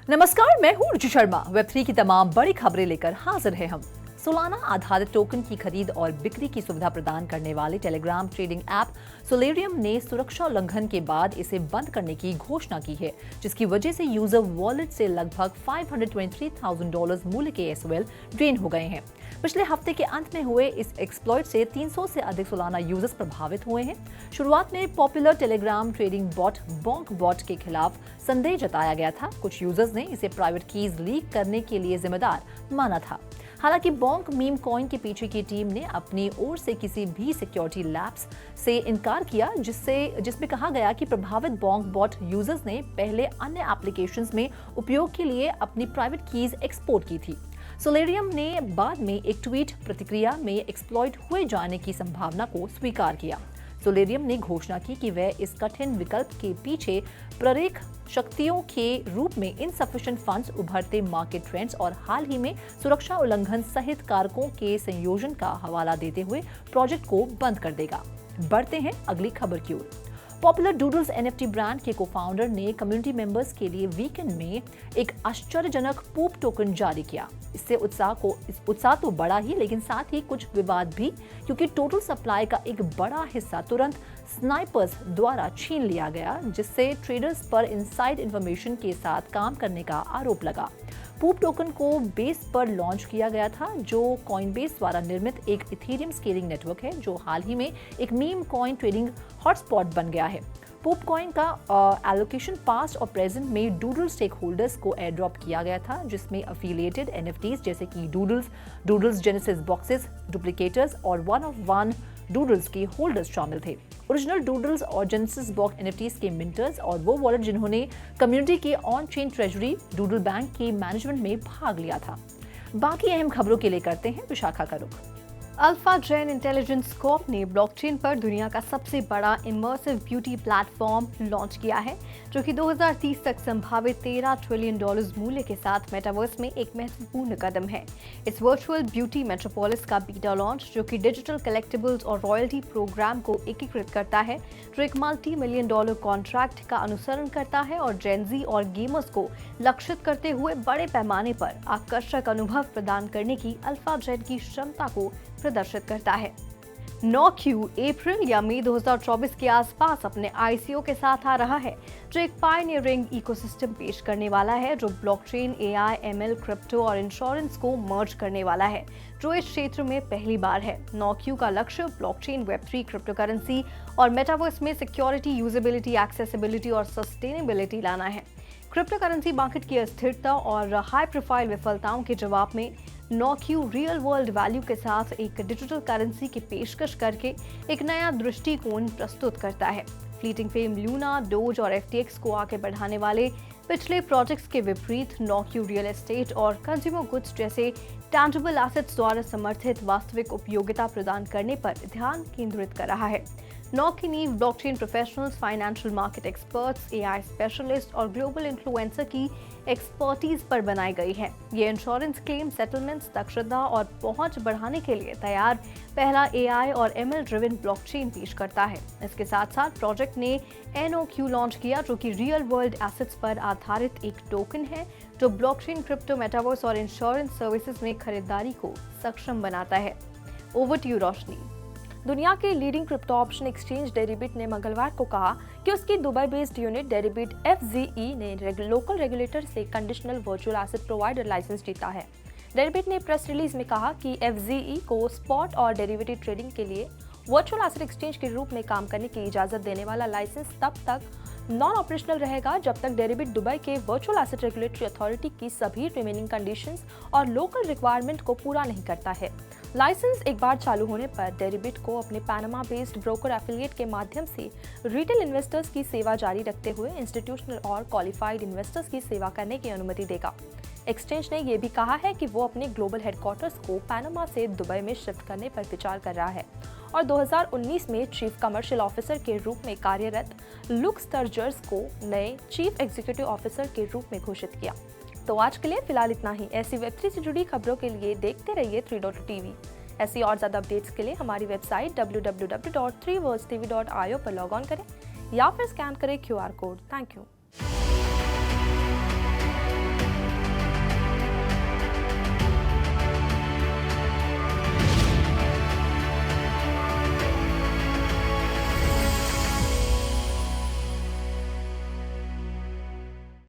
नमस्कार, मैं हूं रुचि शर्मा। वेब3 की तमाम बड़ी खबरें लेकर हाजिर हैं हम। सोलाना आधारित टोकन की खरीद और बिक्री की सुविधा प्रदान करने वाले टेलीग्राम ट्रेडिंग ऐप सोलेरियम ने सुरक्षा उल्लंघन के बाद इसे बंद करने की घोषणा की है, जिसकी वजह से यूजर वॉलेट से लगभग $523,000 मूल्य के एसओएल ड्रेन हो गए हैं। पिछले हफ्ते के अंत में हुए इस एक्सप्लॉइट से 300 से अधिक सोलाना यूजर्स प्रभावित हुए हैं। शुरुआत में popular Telegram trading bot Bonk bot के खिलाफ संदेह जताया गया था। कुछ यूजर्स ने इसे प्राइवेट कीज लीक करने के लिए जिम्मेदार माना था। हालांकि बोंक मीम कॉइन के पीछे की टीम ने अपनी ओर से किसी भी सिक्योरिटी लैप्स से इनकार किया, जिसमें कहा गया कि प्रभावित बोंक बॉट यूजर्स ने पहले अन्य एप्लीकेशंस में उपयोग के लिए अपनी प्राइवेट कीज एक्सपोर्ट की थी। सोलेरियम ने बाद में एक ट्वीट प्रतिक्रिया में एक्सप्लॉइट हुए जाने की संभावना को स्वीकार किया। सोलेरियम ने घोषणा की कि वह इस कठिन विकल्प के पीछे प्रेरक शक्तियों के रूप में इनसफिशिएंट फंड्स, उभरते मार्केट ट्रेंड्स और हाल ही में सुरक्षा उल्लंघन सहित कारकों के संयोजन का हवाला देते हुए प्रोजेक्ट को बंद कर देगा। बढ़ते हैं अगली खबर की ओर। पॉपुलर डूडल्स एनएफटी ब्रांड के को-फाउंडर ने कम्युनिटी मेंबर्स के लिए वीकेंड में एक आश्चर्यजनक पूप टोकन जारी किया। इससे उत्साह तो बढ़ा ही, लेकिन साथ ही कुछ विवाद भी, क्योंकि टोटल सप्लाई का एक बड़ा हिस्सा तुरंत स्नाइपर्स द्वारा छीन लिया गया, जिससे ट्रेडर्स पर इनसाइड इंफॉर्मेशन के साथ काम करने का आरोप लगा। पूप टोकन को बेस पर लॉन्च किया गया था, जो कॉइनबेस द्वारा निर्मित एक इथेरियम स्केलिंग नेटवर्क है, जो हाल ही में एक मीम कॉइन ट्रेडिंग हॉटस्पॉट बन गया है। पूप कॉइन का एलोकेशन पास्ट और प्रेजेंट में डूडल स्टेक होल्डर्स को एयर ड्रॉप किया गया था, जिसमें अफिलिएटेड एनएफटीज जैसे कि डूडल्स जेनेसिस बॉक्सेस, डुप्लीकेटर्स और वन ऑफ वन डूडल्स के होल्डर्स शामिल थे। ओरिजिनल डूडल्स और जेनेसिस बॉक्स एनएफटीज के मिंटर्स और वो वॉलेट जिन्होंने कम्युनिटी के on chain treasury doodle bank के मैनेजमेंट में भाग लिया था। बाकी अहम खबरों के लिए करते हैं विशाखा का रुख। अल्फा जेन इंटेलिजेंस कॉर्प ने ब्लॉकचेन पर दुनिया का सबसे बड़ा इमर्सिव ब्यूटी प्लेटफॉर्म लॉन्च किया है, जो कि 2030 तक संभावित $13 ट्रिलियन मूल्य के साथ मेटावर्स में एक महत्वपूर्ण कदम है। इस वर्चुअल ब्यूटी मेट्रोपोलिस का बीटा लॉन्च, जो कि डिजिटल कलेक्टिबल्स और रॉयल्टी प्रोग्राम को एकीकृत करता है, जो एक $multi-million कॉन्ट्रैक्ट का अनुसरण करता है और जेनजी और गेमर्स को लक्षित करते हुए बड़े पैमाने पर आकर्षक अनुभव प्रदान करने की अल्फा जेन की क्षमता को प्रदर्शित करता है। 9Q अप्रैल या मई 2024 के आसपास अपने ICO के साथ आ रहा है, जो एक पायनियरिंग इकोसिस्टम पेश करने वाला है, जो ब्लॉकचेन, AI, ML, क्रिप्टो और इंश्योरेंस को मर्ज करने वाला है, जो इस क्षेत्र में पहली बार है। 9Q का लक्ष्य ब्लॉकचेन, वेब3, क्रिप्टो करेंसी और मेटावर्स में सिक्योरिटी, यूजेबिलिटी, एक्सेसिबिलिटी और सस्टेनेबिलिटी लाना है। क्रिप्टो करेंसी मार्केट की अस्थिरता और हाई प्रोफाइल विफलताओं के जवाब में 9Q रियल वर्ल्ड वैल्यू के साथ एक डिजिटल करेंसी की पेशकश करके एक नया दृष्टिकोण प्रस्तुत करता है। फ्लीटिंग फेम लूना, डोज और FTX को आगे बढ़ाने वाले पिछले प्रोजेक्ट्स के विपरीत 9Q रियल एस्टेट और कंज्यूमर गुड्स जैसे टैंजिबल एसेट्स द्वारा समर्थित वास्तविक उपयोगिता प्रदान करने पर ध्यान केंद्रित कर रहा है। 9 की नींव blockchain professionals, financial market experts, AI specialist और ग्लोबल इन्फ्लुएंसर की एक्सपर्टीज पर बनाई गई है। ये इंश्योरेंस क्लेम सेटलमेंट्स, दक्षता और पहुंच बढ़ाने के लिए तैयार पहला AI और ML ड्रिवन ब्लॉकचेन पेश करता है। इसके साथ साथ प्रोजेक्ट ने NOQ लॉन्च किया, जो कि रियल वर्ल्ड एसेट्स पर आधारित एक टोकन है, जो ब्लॉकचेन, क्रिप्टो, मेटावर्स और इंश्योरेंस सर्विसेज में खरीदारी को सक्षम बनाता है। Over to you Roshni. दुनिया के leading crypto option exchange Deribit ने मंगलवार को कहा कि उसकी Dubai based unit Deribit FZE ने लोकल रेगुलेटर से conditional virtual asset provider licence जीता है। डेरिबिट ने प्रेस रिलीज में कहा कि FZE को स्पॉट और डेरिवेटिव ट्रेडिंग के लिए वर्चुअल एसेट एक्सचेंज के रूप में काम करने की इजाजत देने वाला लाइसेंस तब तक नॉन ऑपरेशनल रहेगा जब तक डेरिबिट दुबई के वर्चुअल एसेट रेगुलेटरी अथॉरिटी की सभी रिमेनिंग कंडीशंस और लोकल रिक्वायरमेंट को पूरा नहीं करता है। लाइसेंस एक बार चालू होने पर डेरिबिट को अपने पैनामा बेस्ड ब्रोकर एफिलिएट के माध्यम से रिटेल इन्वेस्टर्स की सेवा जारी रखते हुए इंस्टीट्यूशनल और क्वालिफाइड इन्वेस्टर्स की सेवा करने की अनुमति देगा। एक्सचेंज ने यह भी कहा है कि वो अपने ग्लोबल हेडक्वार्टर्स को पैनामा से दुबई में शिफ्ट करने पर विचार कर रहा है और 2019 में चीफ कमर्शियल ऑफिसर के रूप में कार्यरत लुक स्टर्जर्स को नए चीफ एग्जीक्यूटिव ऑफिसर के रूप में घोषित किया। तो आज के लिए फिलहाल इतना ही। ऐसी वेब3 से जुड़ी खबरों के लिए देखते रहिए 3.TV। ऐसी और ज़्यादा अपडेट्स के लिए हमारी वेबसाइट www.3worldstv.io पर लॉग ऑन करें या फिर स्कैन करें QR कोड। Thank you.